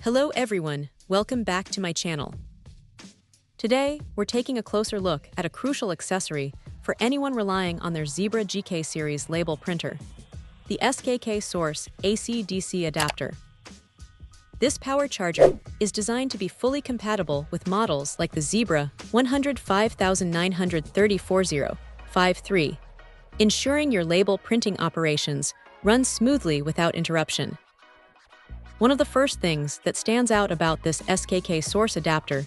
Hello everyone, welcome back to my channel. Today, we're taking a closer look at a crucial accessory for anyone relying on their Zebra GK series label printer, the SKKSource AC-DC adapter. This power charger is designed to be fully compatible with models like the Zebra 105,930/4053, ensuring your label printing operations run smoothly without interruption. One of the first things that stands out about this SKKSource adapter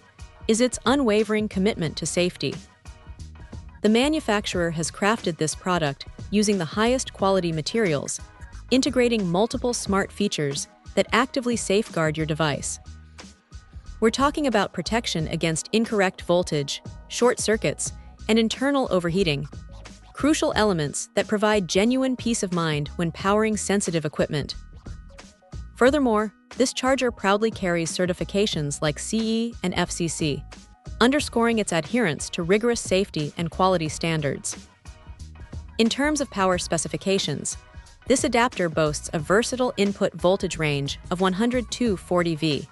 is its unwavering commitment to safety. The manufacturer has crafted this product using the highest quality materials, integrating multiple smart features that actively safeguard your device. We're talking about protection against incorrect voltage, short circuits, and internal overheating, crucial elements that provide genuine peace of mind when powering sensitive equipment. Furthermore, this charger proudly carries certifications like CE and FCC, underscoring its adherence to rigorous safety and quality standards. In terms of power specifications, this adapter boasts a versatile input voltage range of 102-40 V.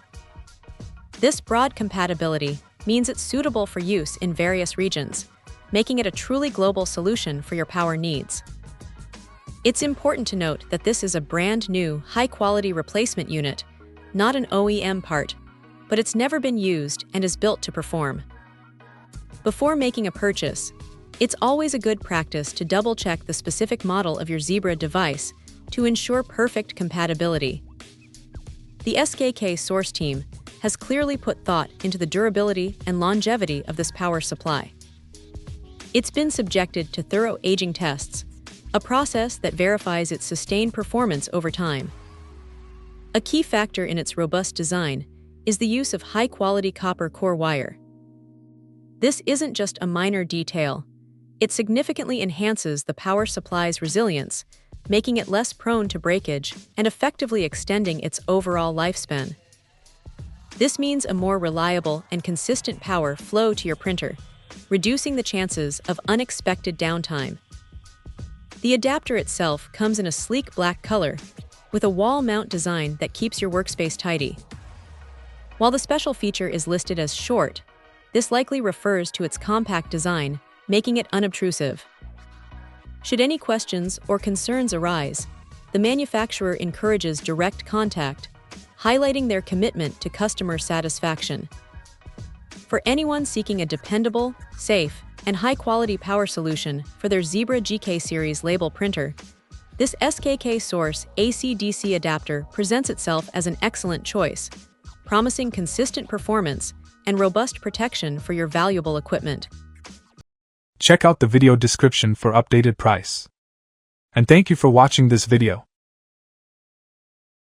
This broad compatibility means it's suitable for use in various regions, making it a truly global solution for your power needs. It's important to note that this is a brand new, high-quality replacement unit, not an OEM part, but it's never been used and is built to perform. Before making a purchase, it's always a good practice to double-check the specific model of your Zebra device to ensure perfect compatibility. The SKKSource team has clearly put thought into the durability and longevity of this power supply. It's been subjected to thorough aging tests, a process that verifies its sustained performance over time. A key factor in its robust design is the use of high-quality copper core wire. This isn't just a minor detail. It significantly enhances the power supply's resilience, making it less prone to breakage and effectively extending its overall lifespan. This means a more reliable and consistent power flow to your printer, reducing the chances of unexpected downtime. The adapter itself comes in a sleek black color, with a wall mount design that keeps your workspace tidy. While the special feature is listed as short, this likely refers to its compact design, making it unobtrusive. Should any questions or concerns arise, the manufacturer encourages direct contact, highlighting their commitment to customer satisfaction. For anyone seeking a dependable, safe, and high-quality power solution for their Zebra GK series label printer, this SKKSource AC-DC adapter presents itself as an excellent choice, promising consistent performance and robust protection for your valuable equipment. Check out the video description for updated price. And thank you for watching this video.